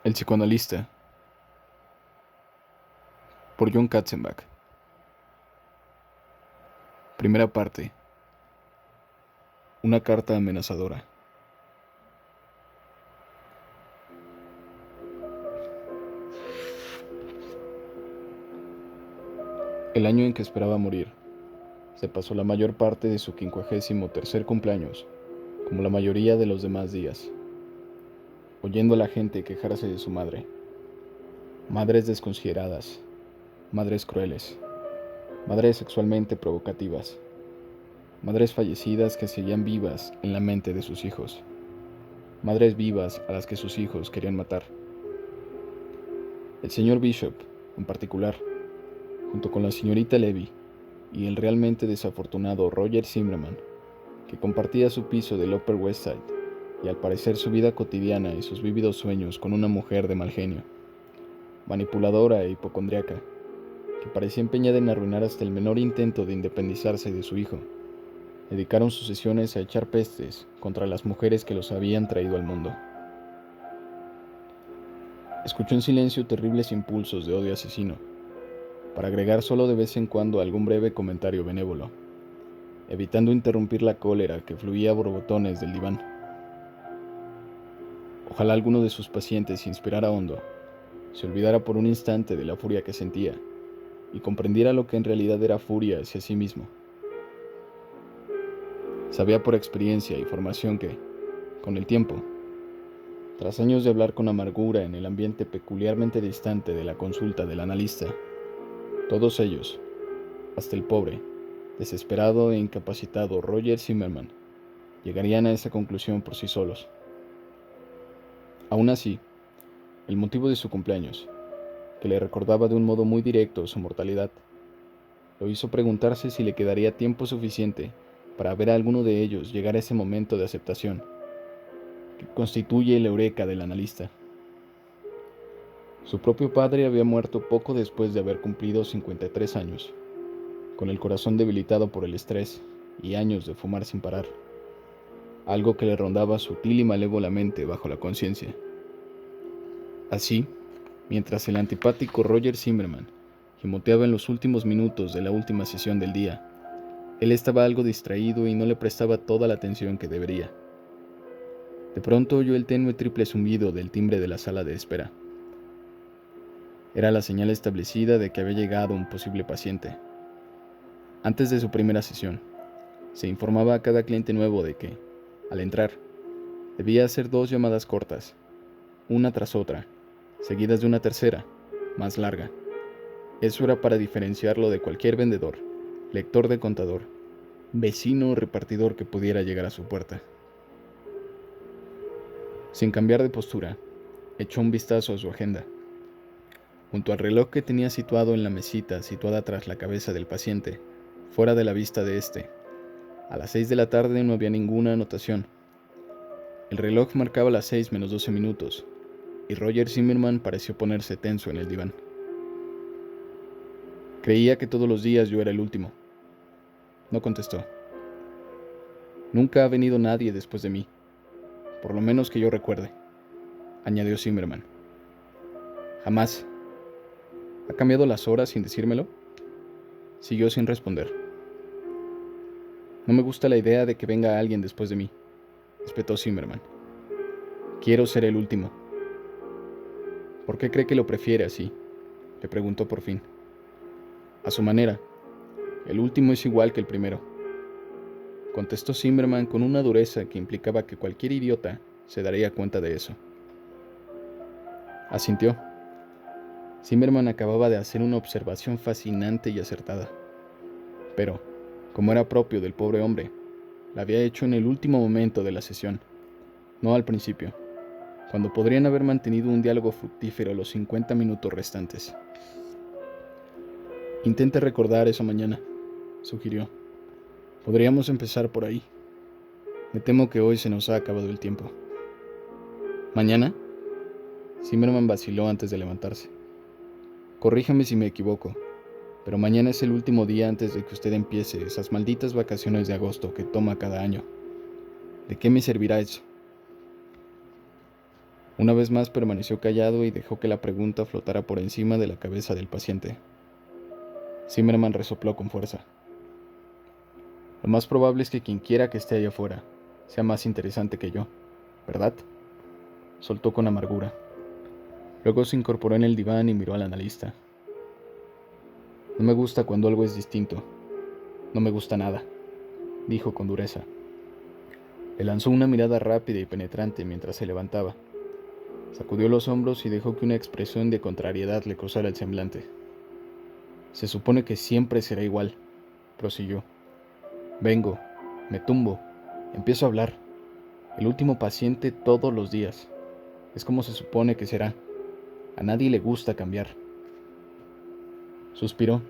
El psicoanalista, por John Katzenbach. Primera parte. Una carta amenazadora. El año en que esperaba morir, se pasó la mayor parte de su 53º cumpleaños, como la mayoría de los demás días, oyendo a la gente quejarse de su madre. Madres desconsideradas, madres crueles, madres sexualmente provocativas, madres fallecidas que seguían vivas en la mente de sus hijos, madres vivas a las que sus hijos querían matar. El señor Bishop, en particular, junto con la señorita Levy y el realmente desafortunado Roger Zimmerman, que compartía su piso del Upper West Side y al parecer su vida cotidiana y sus vívidos sueños con una mujer de mal genio, manipuladora e hipocondriaca, que parecía empeñada en arruinar hasta el menor intento de independizarse de su hijo, dedicaron sus sesiones a echar pestes contra las mujeres que los habían traído al mundo. Escuchó en silencio terribles impulsos de odio asesino, para agregar solo de vez en cuando algún breve comentario benévolo, evitando interrumpir la cólera que fluía a borbotones del diván. Ojalá alguno de sus pacientes se inspirara hondo, se olvidara por un instante de la furia que sentía y comprendiera lo que en realidad era furia hacia sí mismo. Sabía por experiencia y formación que, con el tiempo, tras años de hablar con amargura en el ambiente peculiarmente distante de la consulta del analista, todos ellos, hasta el pobre, desesperado e incapacitado Roger Zimmerman, llegarían a esa conclusión por sí solos. Aún así, el motivo de su cumpleaños, que le recordaba de un modo muy directo su mortalidad, lo hizo preguntarse si le quedaría tiempo suficiente para ver a alguno de ellos llegar a ese momento de aceptación, que constituye el eureka del analista. Su propio padre había muerto poco después de haber cumplido 53 años, con el corazón debilitado por el estrés y años de fumar sin parar, algo que le rondaba sutil y malévolamente bajo la conciencia. Así, mientras el antipático Roger Zimmerman gimoteaba en los últimos minutos de la última sesión del día, él estaba algo distraído y no le prestaba toda la atención que debería. De pronto oyó el tenue triple zumbido del timbre de la sala de espera. Era la señal establecida de que había llegado un posible paciente. Antes de su primera sesión, se informaba a cada cliente nuevo de que, al entrar, debía hacer 2 llamadas cortas, una tras otra, seguidas de una tercera, más larga. Eso era para diferenciarlo de cualquier vendedor, lector de contador, vecino o repartidor que pudiera llegar a su puerta. Sin cambiar de postura, echó un vistazo a su agenda. Junto al reloj que tenía situado en la mesita situada tras la cabeza del paciente, fuera de la vista de éste, a las 6 de la tarde no había ninguna anotación. El reloj marcaba las 6 menos 12 minutos, y Roger Zimmerman pareció ponerse tenso en el diván. Creía que todos los días yo era el último. No contestó. Nunca ha venido nadie después de mí, por lo menos que yo recuerde, añadió Zimmerman. Jamás. ¿Ha cambiado las horas sin decírmelo? Siguió sin responder. No me gusta la idea de que venga alguien después de mí, espetó Zimmerman. Quiero ser el último. ¿Por qué cree que lo prefiere así?, le preguntó por fin. A su manera, el último es igual que el primero, contestó Zimmerman con una dureza que implicaba que cualquier idiota se daría cuenta de eso. Asintió. Zimmerman acababa de hacer una observación fascinante y acertada, pero, como era propio del pobre hombre, la había hecho en el último momento de la sesión, no al principio, cuando podrían haber mantenido un diálogo fructífero los 50 minutos restantes. Intente recordar eso mañana, sugirió. Podríamos empezar por ahí. Me temo que hoy se nos ha acabado el tiempo. ¿Mañana? Zimmerman vaciló antes de levantarse. Corríjame si me equivoco, pero mañana es el último día antes de que usted empiece esas malditas vacaciones de agosto que toma cada año. ¿De qué me servirá eso? Una vez más permaneció callado y dejó que la pregunta flotara por encima de la cabeza del paciente. Zimmerman resopló con fuerza. Lo más probable es que quien quiera que esté allá afuera sea más interesante que yo, ¿verdad? Soltó con amargura. Luego se incorporó en el diván y miró al analista. No me gusta cuando algo es distinto. No me gusta nada, dijo con dureza. Le lanzó una mirada rápida y penetrante mientras se levantaba. Sacudió los hombros y dejó que una expresión de contrariedad le cruzara el semblante. Se supone que siempre será igual, prosiguió. Vengo, me tumbo, empiezo a hablar. El último paciente todos los días. Es como se supone que será. A nadie le gusta cambiar. Suspiró,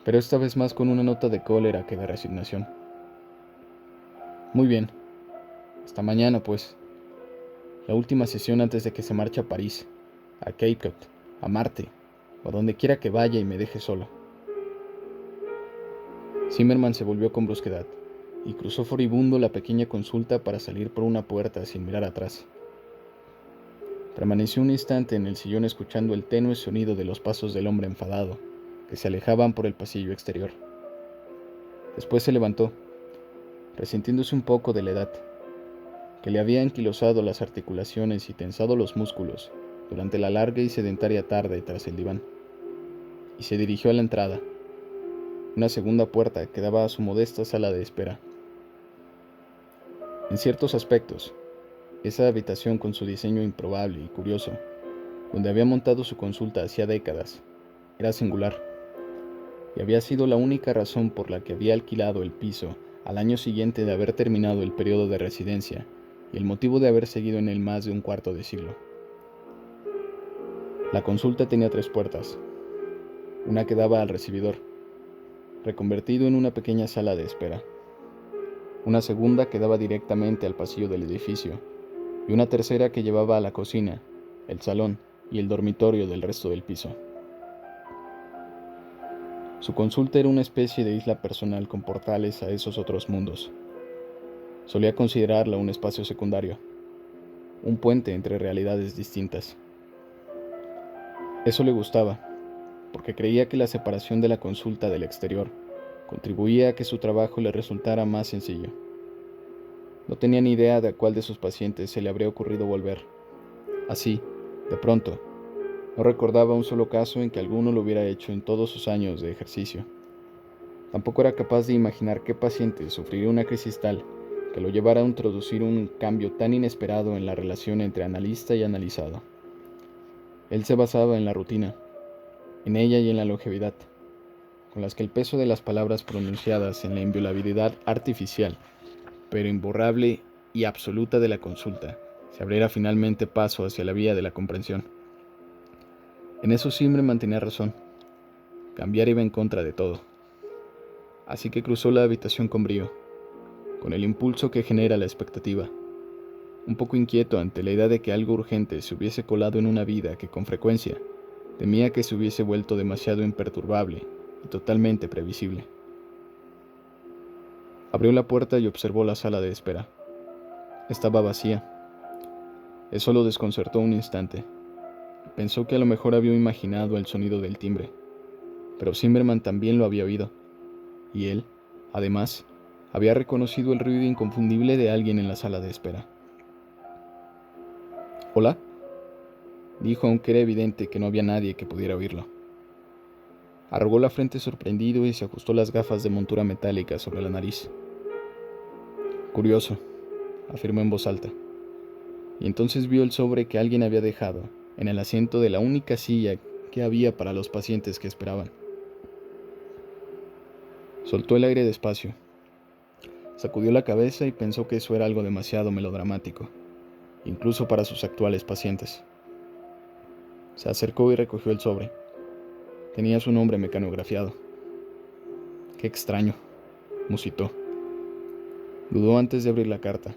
pero esta vez más con una nota de cólera que de resignación. Muy bien. Hasta mañana, pues. La última sesión antes de que se marche a París, a Cape Cod, a Marte, o a donde quiera que vaya y me deje solo. Zimmerman se volvió con brusquedad y cruzó furibundo la pequeña consulta para salir por una puerta sin mirar atrás. Permaneció un instante en el sillón escuchando el tenue sonido de los pasos del hombre enfadado, que se alejaban por el pasillo exterior. Después se levantó, resintiéndose un poco de la edad, que le había anquilosado las articulaciones y tensado los músculos durante la larga y sedentaria tarde tras el diván, y se dirigió a la entrada, una segunda puerta que daba a su modesta sala de espera. En ciertos aspectos, esa habitación con su diseño improbable y curioso, donde había montado su consulta hacía décadas, era singular, y había sido la única razón por la que había alquilado el piso al año siguiente de haber terminado el periodo de residencia y el motivo de haber seguido en él más de un cuarto de siglo. La consulta tenía 3 puertas, una que daba al recibidor, reconvertido en una pequeña sala de espera, una segunda que daba directamente al pasillo del edificio, y una tercera que llevaba a la cocina, el salón y el dormitorio del resto del piso. Su consulta era una especie de isla personal con portales a esos otros mundos. Solía considerarla un espacio secundario, un puente entre realidades distintas. Eso le gustaba, porque creía que la separación de la consulta del exterior contribuía a que su trabajo le resultara más sencillo. No tenía ni idea de a cuál de sus pacientes se le habría ocurrido volver. Así, de pronto, no recordaba un solo caso en que alguno lo hubiera hecho en todos sus años de ejercicio. Tampoco era capaz de imaginar qué paciente sufriría una crisis tal que lo llevara a introducir un cambio tan inesperado en la relación entre analista y analizado. Él se basaba en la rutina, en ella y en la longevidad, con las que el peso de las palabras pronunciadas en la inviolabilidad artificial, pero imborrable y absoluta de la consulta, se abriera finalmente paso hacia la vía de la comprensión. En eso Zimmerman tenía razón. Cambiar iba en contra de todo. Así que cruzó la habitación con brío, con el impulso que genera la expectativa, un poco inquieto ante la idea de que algo urgente se hubiese colado en una vida que con frecuencia temía que se hubiese vuelto demasiado imperturbable y totalmente previsible. Abrió la puerta y observó la sala de espera. Estaba vacía. Eso lo desconcertó un instante. Pensó que a lo mejor había imaginado el sonido del timbre, pero Zimmerman también lo había oído, y él, además, había reconocido el ruido inconfundible de alguien en la sala de espera. «¿Hola?», dijo, aunque era evidente que no había nadie que pudiera oírlo. Arrugó la frente sorprendido y se ajustó las gafas de montura metálica sobre la nariz. «Curioso», afirmó en voz alta, y entonces vio el sobre que alguien había dejado en el asiento de la única silla que había para los pacientes que esperaban. Soltó el aire despacio, sacudió la cabeza y pensó que eso era algo demasiado melodramático, incluso para sus actuales pacientes. Se acercó y recogió el sobre. Tenía su nombre mecanografiado. «Qué extraño», musitó. Dudó antes de abrir la carta,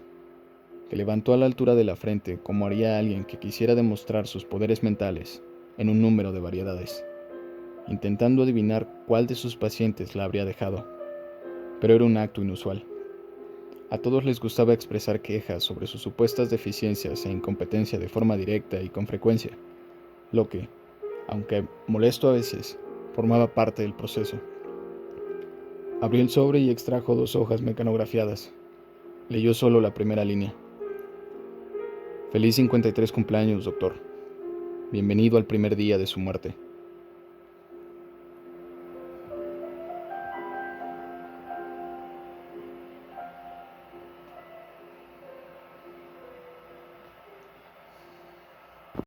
que levantó a la altura de la frente como haría alguien que quisiera demostrar sus poderes mentales en un número de variedades, intentando adivinar cuál de sus pacientes la habría dejado, pero era un acto inusual. A todos les gustaba expresar quejas sobre sus supuestas deficiencias e incompetencia de forma directa y con frecuencia, lo que, aunque molesto a veces, formaba parte del proceso. Abrió el sobre y extrajo 2 hojas mecanografiadas. Leyó solo la primera línea. Feliz 53 cumpleaños, doctor. Bienvenido al primer día de su muerte.